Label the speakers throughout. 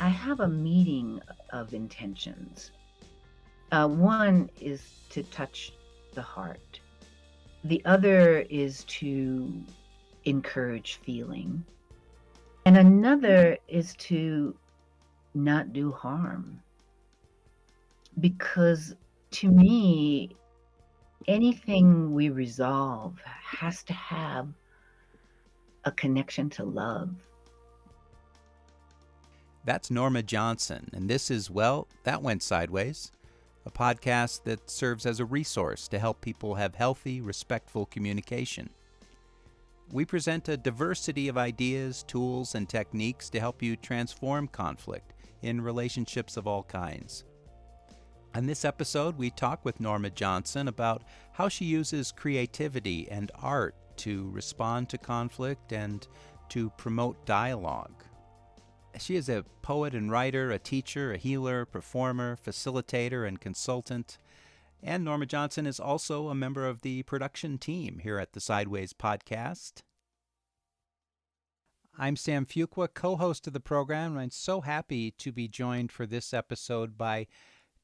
Speaker 1: I have a meeting of intentions. One is to touch the heart. The other is to encourage feeling. And another is to not do harm. Because to me, anything we resolve has to have a connection to love.
Speaker 2: That's Norma Johnson, and this is, well, That Went Sideways, a podcast that serves as a resource to help people have healthy, respectful communication. We present a diversity of ideas, tools, and techniques to help you transform conflict in relationships of all kinds. On this episode, we talk with Norma Johnson about how she uses creativity and art to respond to conflict and to promote dialogue. She is a poet and writer, a teacher, a healer, performer, facilitator, and consultant. And Norma Johnson is also a member of the production team here at the Sideways podcast. I'm Sam Fuqua, co-host of the program, and I'm so happy to be joined for this episode by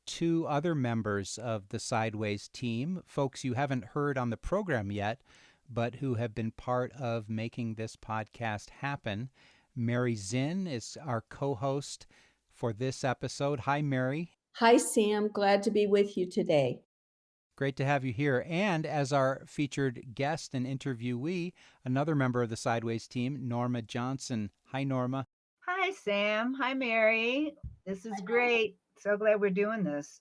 Speaker 2: two other members of the Sideways team, folks you haven't heard on the program yet, but who have been part of making this podcast happen. Mary Zinn is our co-host for this episode. Hi, Mary.
Speaker 3: Hi, Sam. Glad to be with you today.
Speaker 2: Great to have you here. And as our featured guest and interviewee, another member of the Sideways team, Norma Johnson. Hi, Norma.
Speaker 1: Hi, Sam. Hi, Mary. This is great. So glad we're doing this.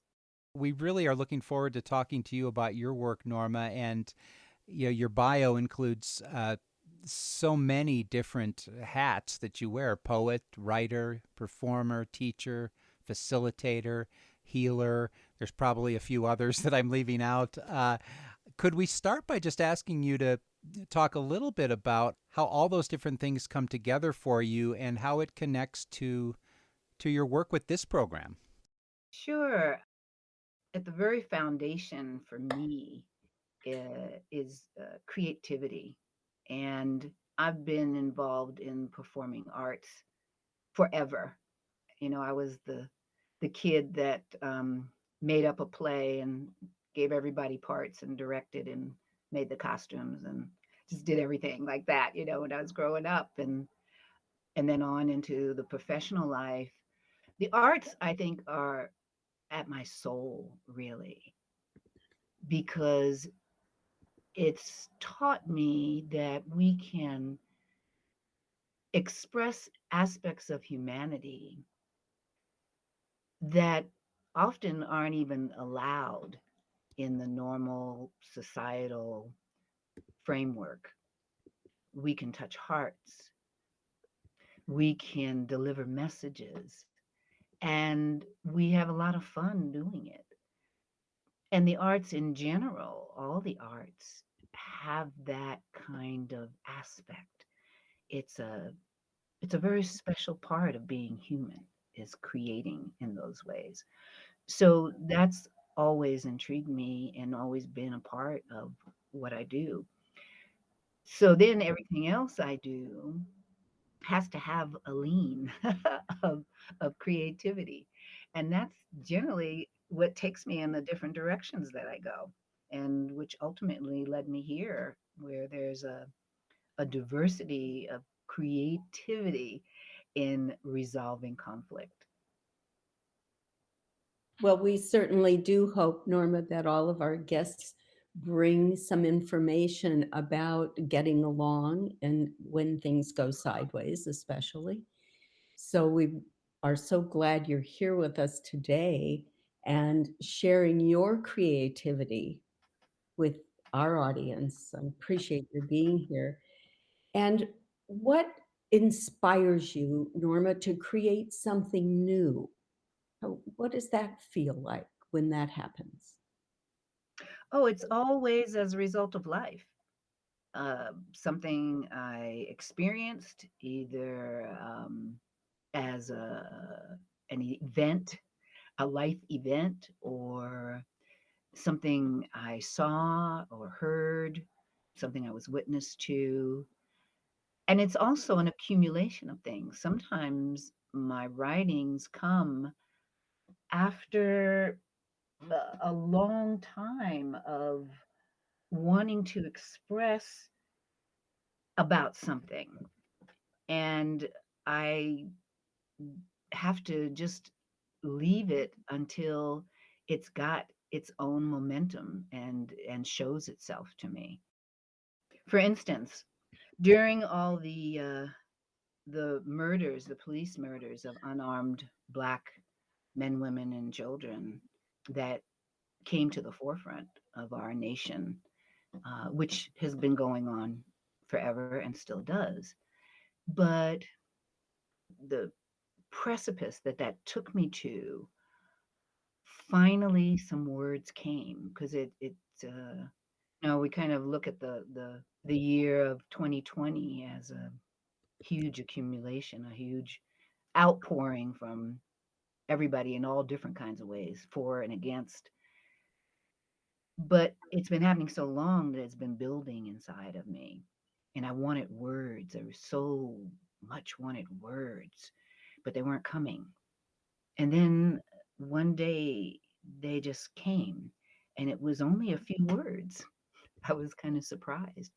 Speaker 2: We really are looking forward to talking to you about your work, Norma. And your bio includes so many different hats that you wear: poet, writer, performer, teacher, facilitator, healer. There's probably a few others that I'm leaving out. Could we start by just asking you to talk a little bit about how all those different things come together for you and how it connects to your work with this program?
Speaker 1: Sure. At the very foundation for me is creativity. And I've been involved in performing arts forever. I was the kid that made up a play and gave everybody parts and directed and made the costumes and just did everything like that, when I was growing up, and then on into the professional life. The arts, I think, are at my soul, really, because it's taught me that we can express aspects of humanity that often aren't even allowed in the normal societal framework. We can touch hearts, we can deliver messages, and we have a lot of fun doing it. And the arts in general, all the arts have that kind of aspect. It's a it's a very special part of being human, is creating in those ways. So that's always intrigued me and always been a part of what I do. So then everything else I do has to have a lean of creativity. And that's generally what takes me in the different directions that I go, and which ultimately led me here, where there's a diversity of creativity in resolving conflict.
Speaker 3: Well, we certainly do hope, Norma, that all of our guests bring some information about getting along and when things go sideways, especially. So we are so glad you're here with us today and sharing your creativity with our audience. I appreciate your being here. And what inspires you, Norma, to create something new? What does that feel like when that happens?
Speaker 1: Oh, it's always as a result of life. Something I experienced either as an event, a life event, or something I saw or heard, something I was witness to. And it's also an accumulation of things. Sometimes my writings come after a long time of wanting to express about something. And I have to just leave it until it's got its own momentum and shows itself to me. For instance, during all the murders, the police murders of unarmed Black men, women, and children that came to the forefront of our nation, which has been going on forever and still does. But the precipice that that took me to, finally some words came because we kind of look at the year of 2020 as a huge accumulation, a huge outpouring from everybody in all different kinds of ways, for and against. But it's been happening so long that it's been building inside of me. And I wanted words. I so much wanted words, but they weren't coming. And then one day they just came, and it was only a few words. I was kind of surprised,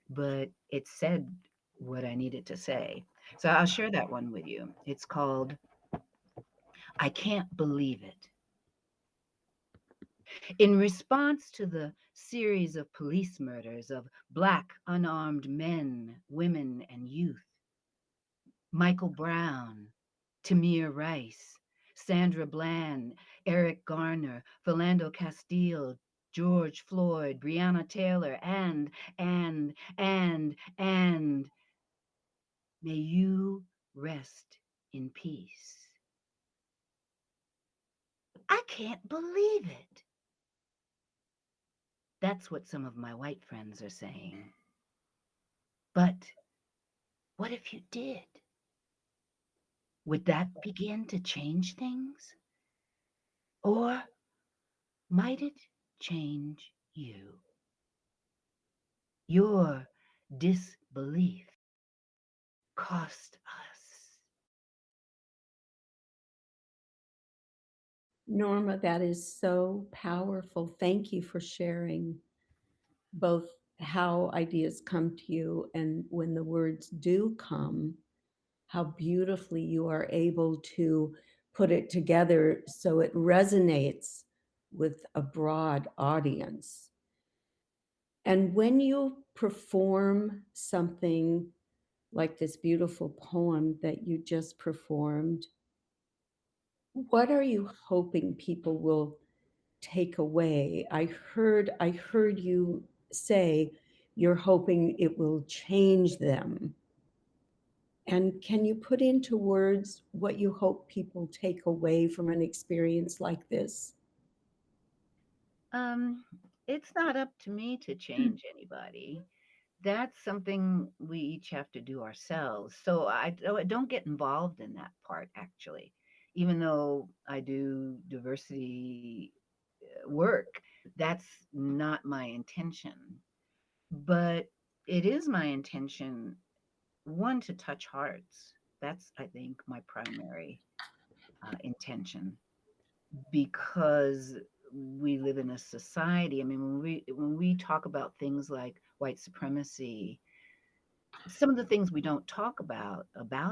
Speaker 1: but it said what I needed to say. So I'll share that one with you. It's called I Can't Believe It. In response to the series of police murders of Black unarmed men, women, and youth, Michael Brown, Tamir Rice, Sandra Bland, Eric Garner, Philando Castile, George Floyd, Breonna Taylor, and may you rest in peace. I can't believe it. That's what some of my white friends are saying. But what if you did? Would that begin to change things? Or might it change you? Your disbelief cost us.
Speaker 3: Norma, that is so powerful. Thank you for sharing both how ideas come to you and when the words do come, how beautifully you are able to put it together so it resonates with a broad audience. And when you perform something like this beautiful poem that you just performed, what are you hoping people will take away? I heard you say you're hoping it will change them. And can you put into words what you hope people take away from an experience like this?
Speaker 1: Um, it's not up to me to change anybody. That's something we each have to do ourselves. So I don't get involved in that part, actually. Even though I do diversity work, that's not my intention. But it is my intention, one, to touch hearts. That's, I think, my primary intention, because we live in a society. I mean, when we talk about things like white supremacy, some of the things we don't talk about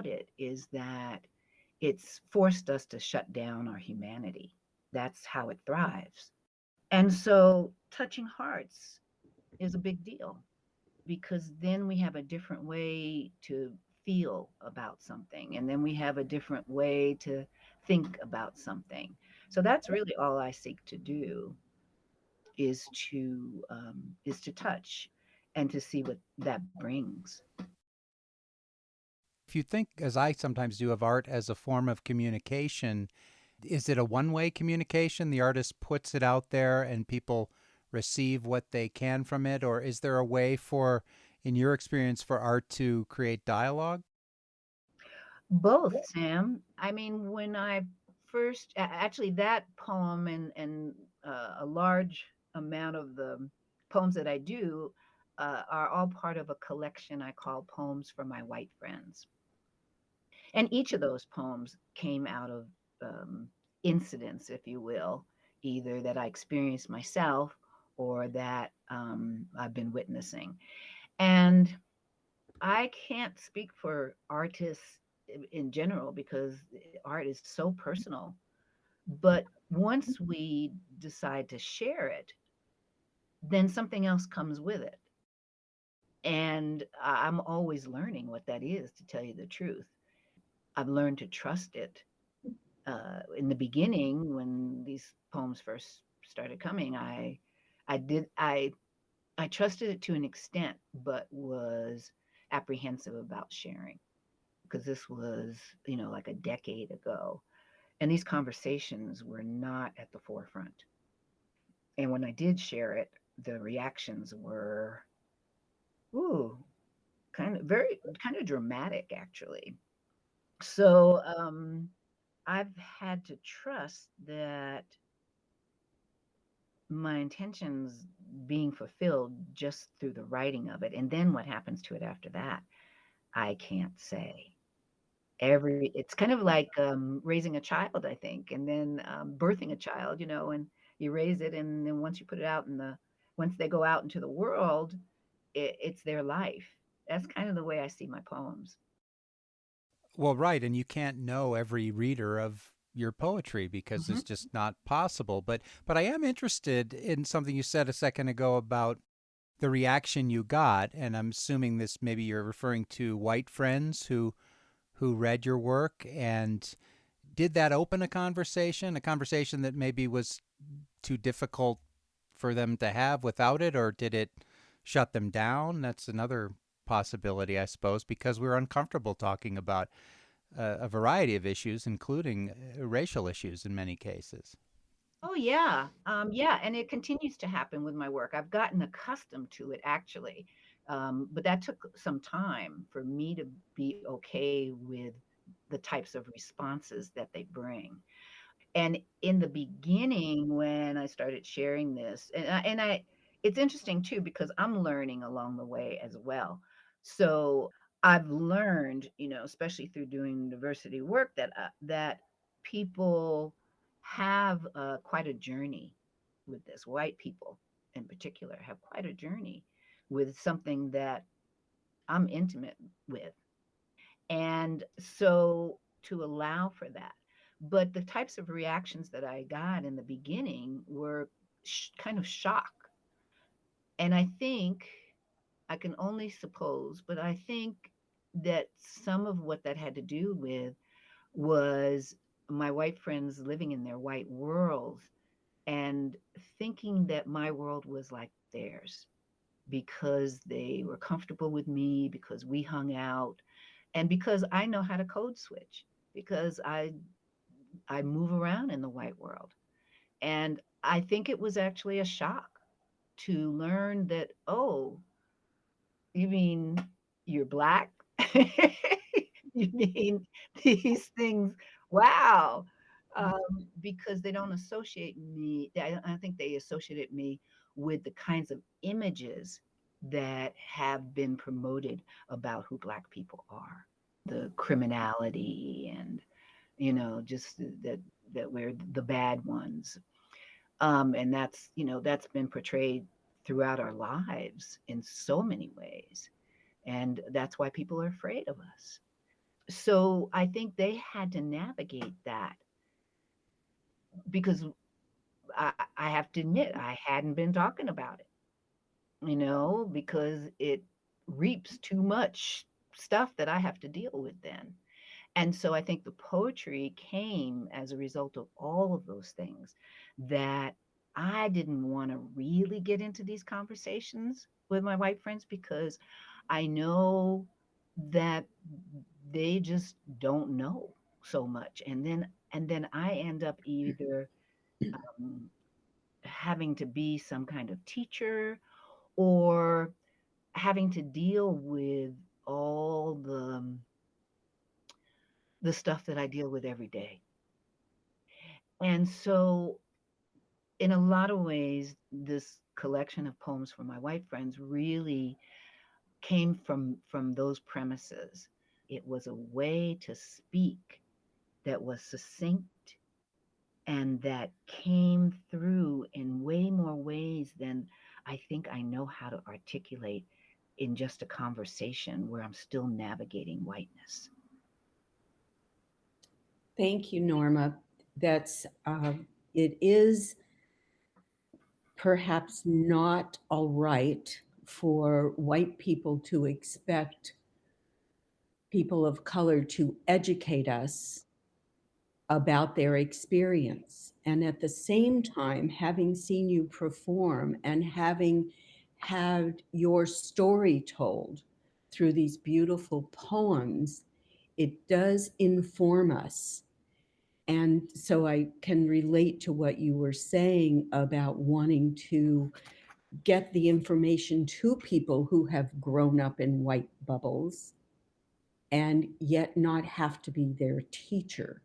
Speaker 1: it is that it's forced us to shut down our humanity. That's how it thrives. And so touching hearts is a big deal, because then we have a different way to feel about something, and then we have a different way to think about something. So that's really all I seek to do, is to touch and to see what that brings.
Speaker 2: If you think, as I sometimes do, of art as a form of communication, is it a one way communication? The artist puts it out there and people receive what they can from it? Or is there a way for, in your experience, for art to create dialogue?
Speaker 1: Both, Sam. I mean, when I first, actually, that poem and a large amount of the poems that I do are all part of a collection I call Poems for My White Friends. And each of those poems came out of incidents, if you will, either that I experienced myself or that I've been witnessing. And I can't speak for artists in general because art is so personal. But once we decide to share it, then something else comes with it. And I'm always learning what that is, to tell you the truth. I've learned to trust it. In the beginning, when these poems first started coming, I did I trusted it to an extent, but was apprehensive about sharing because this was, like a decade ago, and these conversations were not at the forefront. And when I did share it, the reactions were, ooh, kind of dramatic, actually. So I've had to trust that my intentions being fulfilled just through the writing of it. And then what happens to it after that, I can't say. It's kind of like raising a child, I think, and then birthing a child, and you raise it, and then once you put it out once they go out into the world, it's their life. That's kind of the way I see my poems.
Speaker 2: Well, right, and you can't know every reader of your poetry because
Speaker 1: Hmm.
Speaker 2: it's just not possible. But I am interested in something you said a second ago about the reaction you got, and I'm assuming this maybe you're referring to white friends who read your work, and did that open a conversation that maybe was too difficult for them to have without it, or did it shut them down? That's another possibility, I suppose, because we're uncomfortable talking about a variety of issues, including racial issues in many cases.
Speaker 1: Oh yeah, yeah, and it continues to happen with my work. I've gotten accustomed to it, actually, but that took some time for me to be okay with the types of responses that they bring. And in the beginning, when I started sharing this, it's interesting too because I'm learning along the way as well. So I've learned, especially through doing diversity work, that people have quite a journey with this. White people, in particular, have quite a journey with something that I'm intimate with, and so to allow for that. But the types of reactions that I got in the beginning were kind of shock. And I think, I can only suppose, but I think that some of what that had to do with was my white friends living in their white worlds and thinking that my world was like theirs because they were comfortable with me, because we hung out, and because I know how to code switch, because I move around in the white world. And I think it was actually a shock to learn that, oh, you mean you're black? You mean these things? Wow. Because they don't associate me, I don't think they associated me with the kinds of images that have been promoted about who Black people are, the criminality and, just that we're the bad ones. And that's been portrayed throughout our lives in so many ways. And that's why people are afraid of us. So I think they had to navigate that because I have to admit, I hadn't been talking about it, because it reaps too much stuff that I have to deal with then. And so I think the poetry came as a result of all of those things, that I didn't want to really get into these conversations with my white friends because I know that they just don't know so much. And then I end up either um, having to be some kind of teacher or having to deal with all the stuff that I deal with every day. And so, in a lot of ways, this collection of poems from my white friends really came from those premises. It was a way to speak that was succinct and that came through in way more ways than I think I know how to articulate in just a conversation where I'm still navigating whiteness.
Speaker 3: Thank you, Norma. That's it is perhaps not all right for white people to expect people of color to educate us about their experience. And at the same time, having seen you perform and having had your story told through these beautiful poems, it does inform us. And so I can relate to what you were saying about wanting to get the information to people who have grown up in white bubbles and yet not have to be their teacher.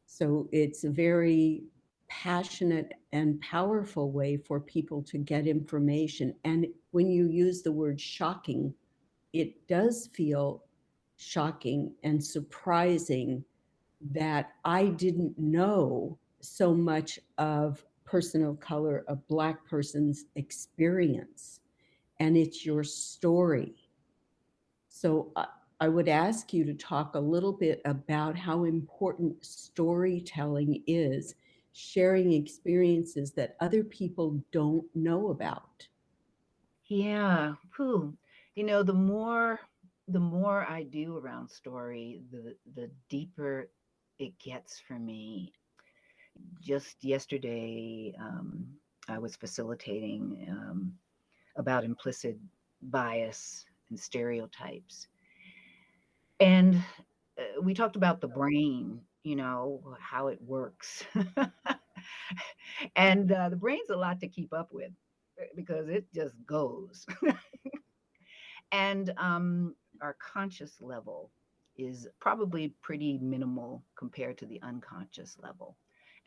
Speaker 3: So it's a very passionate and powerful way for people to get information. And when you use the word shocking, it does feel shocking and surprising that I didn't know so much of person of color, a Black person's experience. And it's your story. So I would ask you to talk a little bit about how important storytelling is, sharing experiences that other people don't know about.
Speaker 1: Yeah, whew. You know, the more I do around story, the deeper it gets for me. Just yesterday, I was facilitating about implicit bias and stereotypes, and we talked about the brain. You know how it works, and the brain's a lot to keep up with because it just goes. And our conscious level is probably pretty minimal compared to the unconscious level.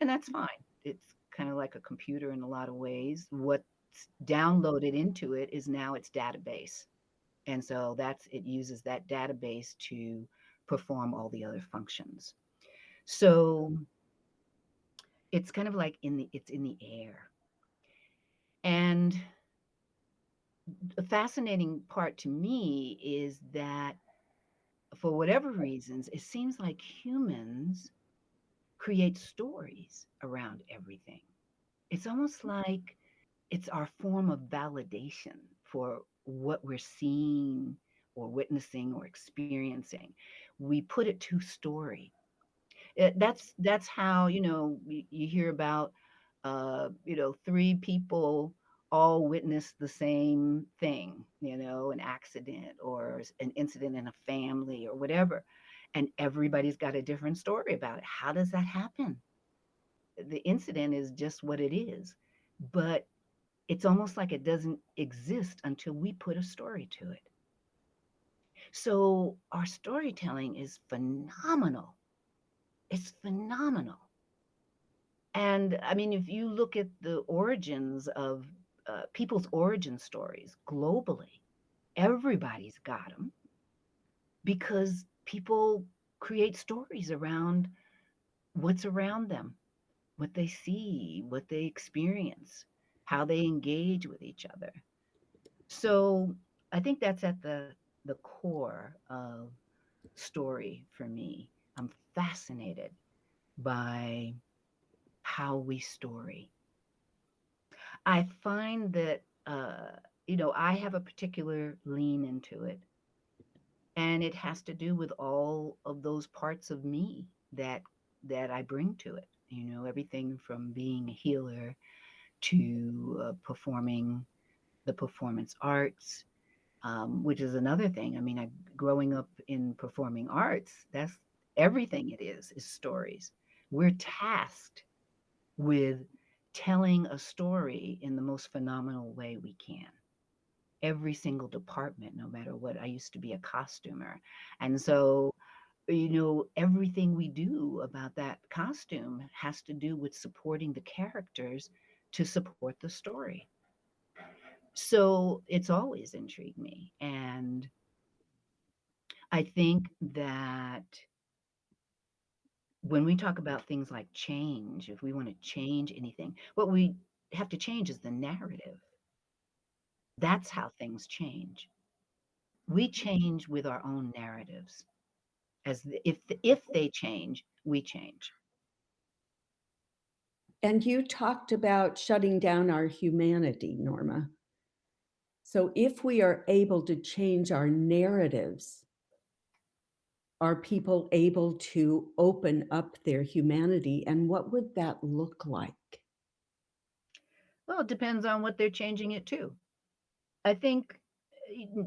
Speaker 1: And that's fine. It's kind of like a computer in a lot of ways. What's downloaded into it is now its database. And so it uses that database to perform all the other functions. So it's kind of like it's in the air. And the fascinating part to me is that for whatever reasons, it seems like humans create stories around everything. It's almost like it's our form of validation for what we're seeing or witnessing or experiencing. We put it to story. That's how you hear about three people all witness the same thing, an accident or an incident in a family or whatever, and everybody's got a different story about it. How does that happen? The incident is just what it is, but it's almost like it doesn't exist until we put a story to it. So our storytelling is phenomenal. It's phenomenal. And I mean, if you look at the origins of people's origin stories globally, everybody's got them because people create stories around what's around them, what they see, what they experience, how they engage with each other. So I think that's at the core of story for me. I'm fascinated by how we story. I find that I have a particular lean into it, and it has to do with all of those parts of me that I bring to it. Everything from being a healer to performing the performance arts, which is another thing. I mean, growing up in performing arts, that's everything it is stories. We're tasked with telling a story in the most phenomenal way we can. Every single department, no matter what. I used to be a costumer. And so, everything we do about that costume has to do with supporting the characters to support the story. So it's always intrigued me. And I think that when we talk about things like change, if we want to change anything, what we have to change is the narrative. That's how things change. We change with our own narratives. If they change, we change.
Speaker 3: And you talked about shutting down our humanity, Norma. So if we are able to change our narratives, are people able to open up their humanity? And what would that look like?
Speaker 1: Well, it depends on what they're changing it to. I think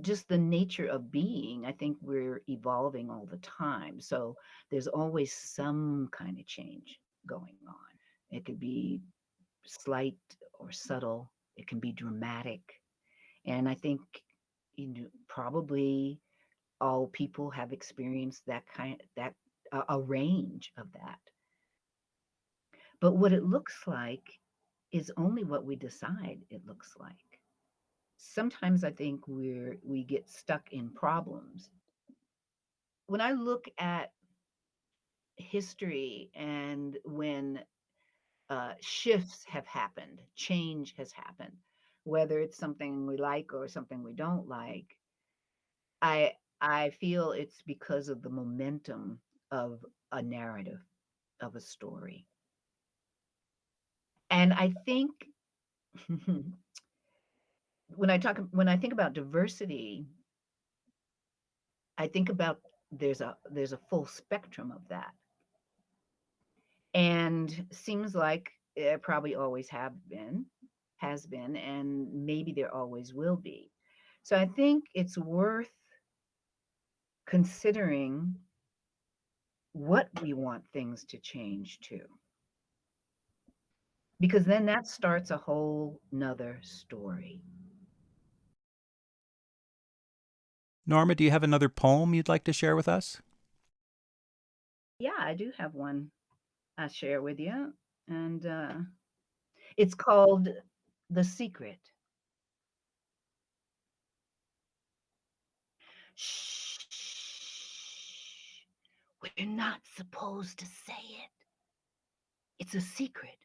Speaker 1: just the nature of being, I think we're evolving all the time. So there's always some kind of change going on. It could be slight or subtle, it can be dramatic. And I think probably all people have experienced a range of that. But what it looks like is only what we decide it looks like. Sometimes I think we get stuck in problems. When I look at history and when shifts have happened, change has happened, whether it's something we like or something we don't like, I I feel it's because of the momentum of a narrative, of a story. And I think when I think about diversity, I think about there's a full spectrum of that. And seems like it probably always has been, and maybe there always will be. So I think it's worth considering what we want things to change to, because then that starts a whole nother story.
Speaker 2: Norma, do you have another poem you'd like to share with us?
Speaker 1: Yeah, I do have one I share with you, and it's called The Secret. Shh. We're not supposed to say it. It's a secret,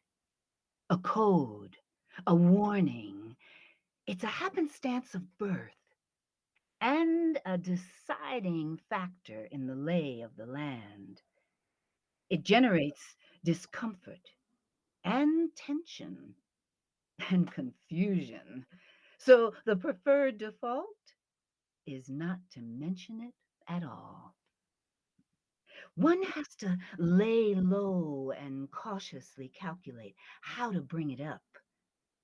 Speaker 1: a code, a warning. It's a happenstance of birth and a deciding factor in the lay of the land. It generates discomfort and tension and confusion. So the preferred default is not to mention it at all. One has to lay low and cautiously calculate how to bring it up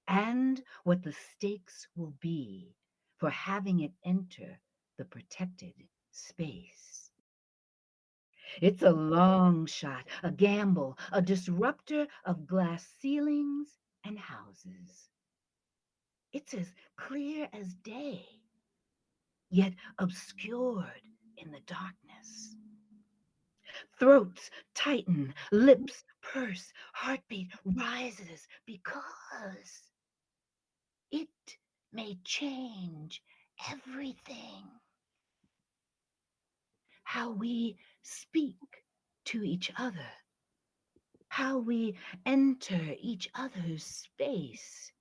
Speaker 1: and what the stakes will be for having it enter the protected space. It's a long shot, a gamble, a disruptor of glass ceilings and houses. It's as clear as day, yet obscured in the darkness. Throats tighten, lips purse, heartbeat rises because it may change everything. How we speak to each other, how we enter each other's space,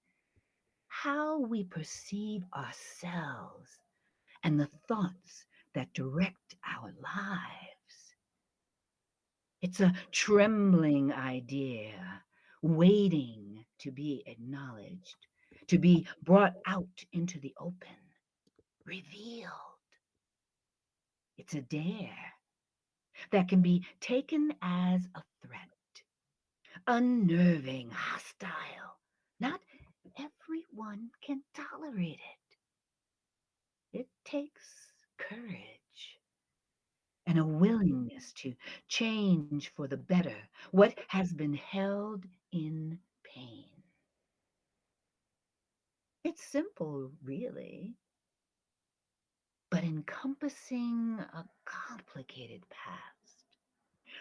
Speaker 1: how we perceive ourselves and the thoughts that direct our lives. It's a trembling idea, waiting to be acknowledged, to be brought out into the open, revealed. It's a dare that can be taken as a threat, unnerving, hostile. Not everyone can tolerate it. It takes courage and a willingness to change for the better what has been held in pain. It's simple, really, but encompassing a complicated past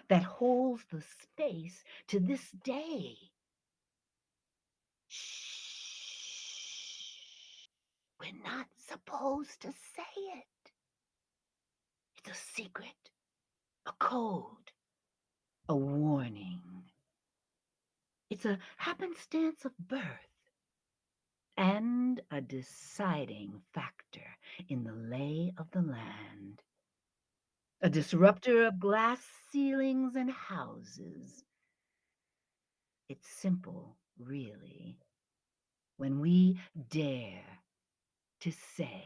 Speaker 1: that holds the space to this day. Shh. We're not supposed to say it. It's a secret, a code, a warning. It's a happenstance of birth and a deciding factor in the lay of the land. A disruptor of glass ceilings and houses. It's simple, really, when we dare to say,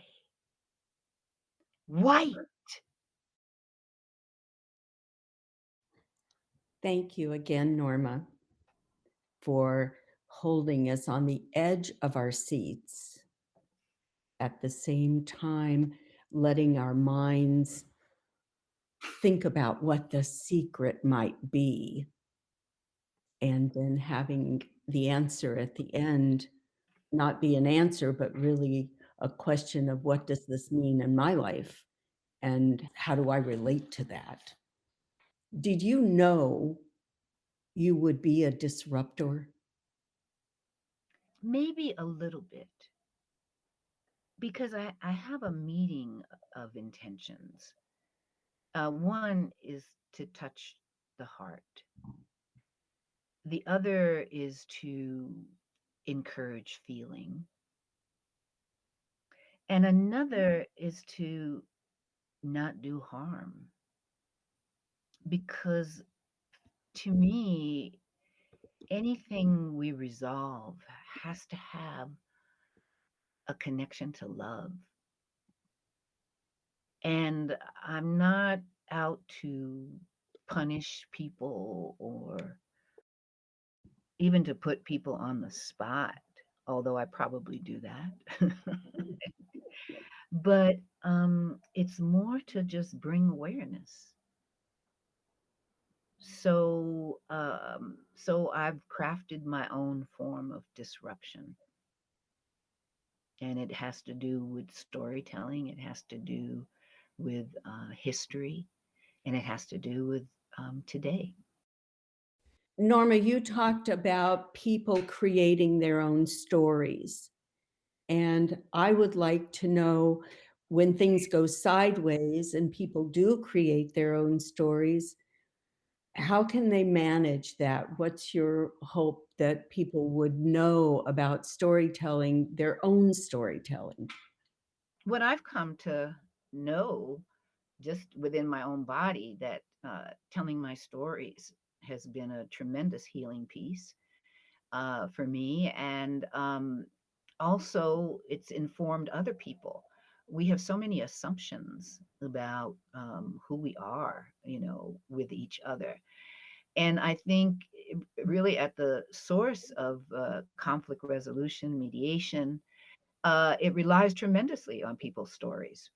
Speaker 1: white.
Speaker 3: Thank you again, Norma, for holding us on the edge of our seats, at the same time letting our minds think about what the secret might be, and then having the answer at the end not be an answer, but really a question of what does this mean in my life and how do I relate to that? Did you know you would be a disruptor?
Speaker 1: Maybe a little bit, because I have a meeting of intentions. One is to touch the heart, the other is to encourage feeling, and another is to not do harm. Because to me, anything we resolve has to have a connection to love. And I'm not out to punish people or even to put people on the spot, although I probably do that. But it's more to just bring awareness. So I've crafted my own form of disruption, and it has to do with storytelling. It has to do with history, and it has to do with today.
Speaker 3: Norma, you talked about people creating their own stories. And I would like to know, when things go sideways and people do create their own stories, how can they manage that? What's your hope that people would know about storytelling, their own storytelling?
Speaker 1: What I've come to know just within my own body, that telling my stories has been a tremendous healing piece for me. And also, it's informed other people. We have so many assumptions about who we are, with each other. And I think really at the source of conflict resolution, mediation, it relies tremendously on people's stories.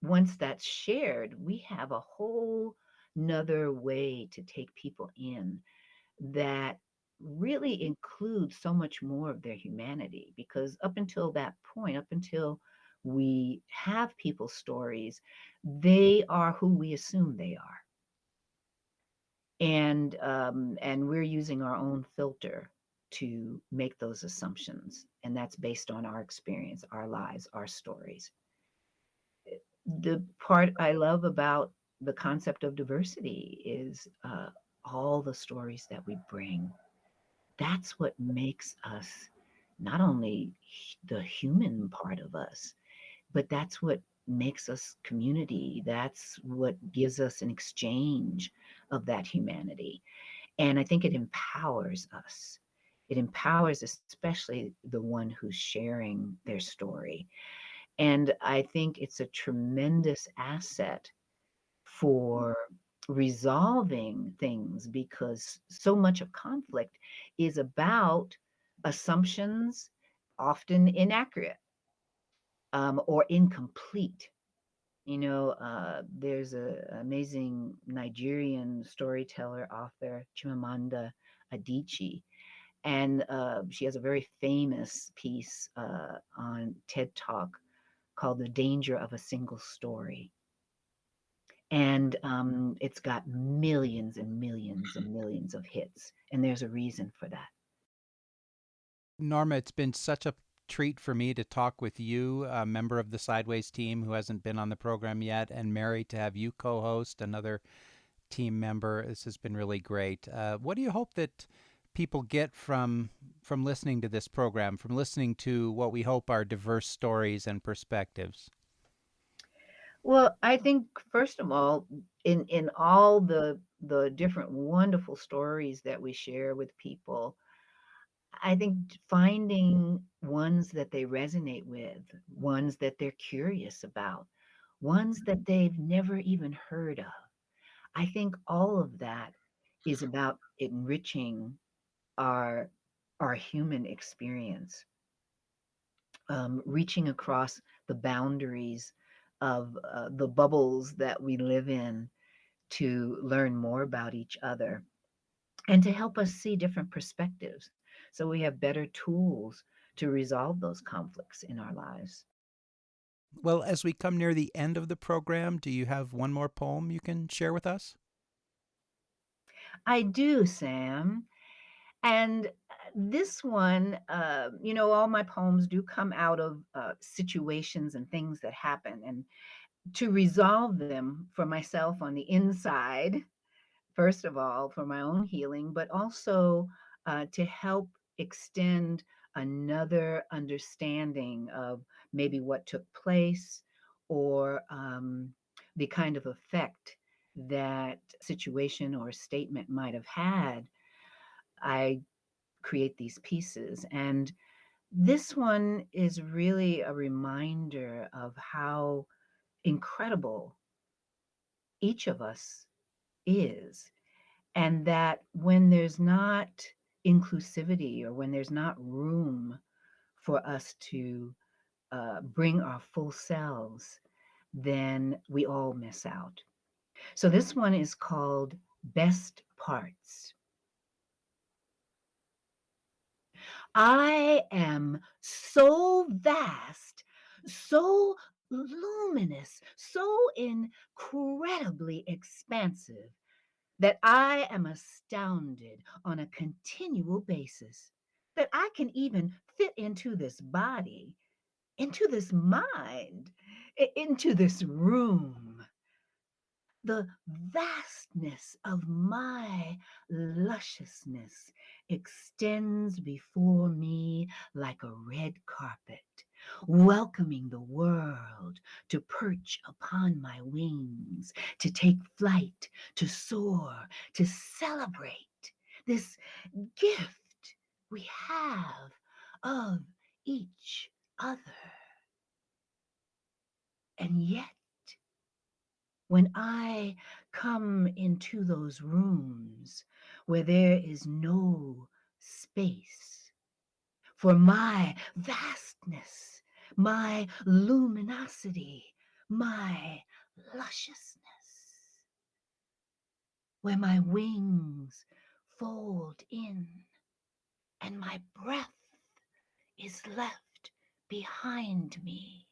Speaker 1: Once that's shared, we have a whole nother way to take people in that really includes so much more of their humanity. Because up until that point, up until we have people's stories, they are who we assume they are. And we're using our own filter to make those assumptions. And that's based on our experience, our lives, our stories. The part I love about the concept of diversity is all the stories that we bring. That's what makes us not only the human part of us, but that's what makes us community. That's what gives us an exchange of that humanity. And I think it empowers us. It empowers especially the one who's sharing their story. And I think it's a tremendous asset for resolving things, because so much of conflict is about assumptions, often inaccurate or incomplete. There's an amazing Nigerian storyteller, author, Chimamanda Adichie, and she has a very famous piece on TED Talk called The Danger of a Single Story. And it's got millions and millions and millions of hits. And there's a reason for that.
Speaker 2: Norma, it's been such a treat for me to talk with you, a member of the Sideways team who hasn't been on the program yet, and Mary, to have you co-host, another team member. This has been really great. What do you hope that people get from listening to this program, from listening to what we hope are diverse stories and perspectives?
Speaker 1: Well, I think first of all, in all the different wonderful stories that we share with people, I think finding ones that they resonate with, ones that they're curious about, ones that they've never even heard of. I think all of that is about enriching our our human experience, reaching across the boundaries of the bubbles that we live in to learn more about each other and to help us see different perspectives so we have better tools to resolve those conflicts in our lives.
Speaker 2: Well, as we come near the end of the program, do you have one more poem you can share with us?
Speaker 1: I do, Sam. And this one, all my poems do come out of situations and things that happen. And to resolve them for myself on the inside, first of all, for my own healing, but also to help extend another understanding of maybe what took place or the kind of effect that situation or statement might have had. I create these pieces. And this one is really a reminder of how incredible each of us is. And that when there's not inclusivity or when there's not room for us to bring our full selves, then we all miss out. So this one is called Best Parts. I am so vast, so luminous, so incredibly expansive that I am astounded on a continual basis that I can even fit into this body, into this mind, into this room. The vastness of my lusciousness extends before me like a red carpet, welcoming the world to perch upon my wings, to take flight, to soar, to celebrate this gift we have of each other. And yet, when I come into those rooms where there is no space for my vastness, my luminosity, my lusciousness, where my wings fold in and my breath is left behind me.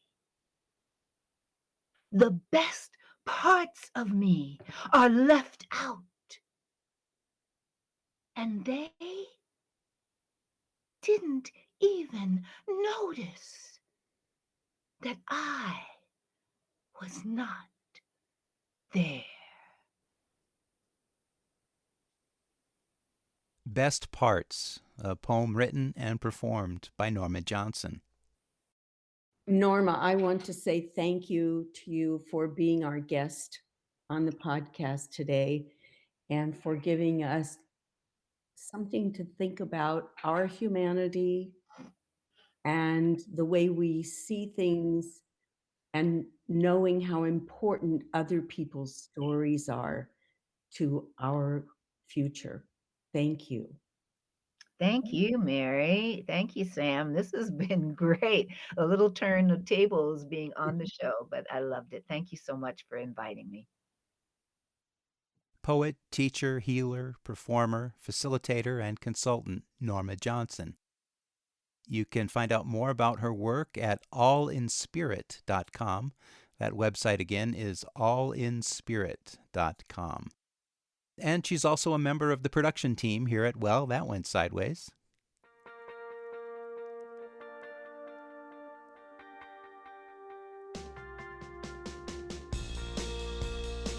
Speaker 1: The best parts of me are left out, and they didn't even notice that I was not there.
Speaker 2: Best Parts, a poem written and performed by Norma Johnson.
Speaker 3: Norma, I want to say thank you to you for being our guest on the podcast today and for giving us something to think about our humanity and the way we see things and knowing how important other people's stories are to our future. Thank you.
Speaker 1: Thank you, Mary. Thank you, Sam. This has been great. A little turn of tables being on the show, but I loved it. Thank you so much for inviting me.
Speaker 2: Poet, teacher, healer, performer, facilitator, and consultant Norma Johnson. You can find out more about her work at allinspirit.com. That website again is allinspirit.com. And she's also a member of the production team here at Well, That Went Sideways.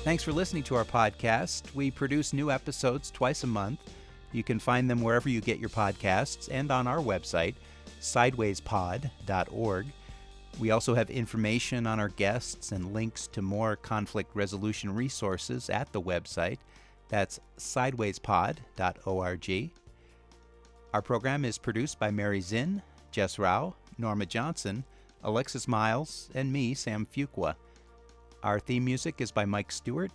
Speaker 2: Thanks for listening to our podcast. We produce new episodes twice a month. You can find them wherever you get your podcasts and on our website, sidewayspod.org. We also have information on our guests and links to more conflict resolution resources at the website. That's sidewayspod.org. Our program is produced by Mary Zinn, Jess Rao, Norma Johnson, Alexis Miles, and me, Sam Fuqua. Our theme music is by Mike Stewart.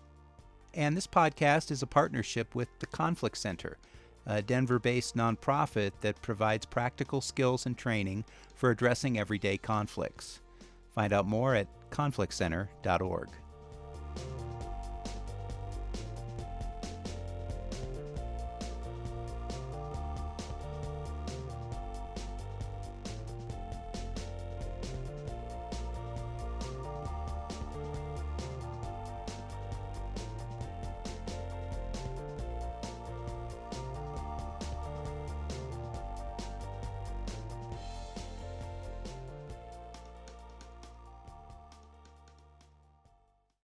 Speaker 2: And this podcast is a partnership with the Conflict Center, a Denver-based nonprofit that provides practical skills and training for addressing everyday conflicts. Find out more at conflictcenter.org.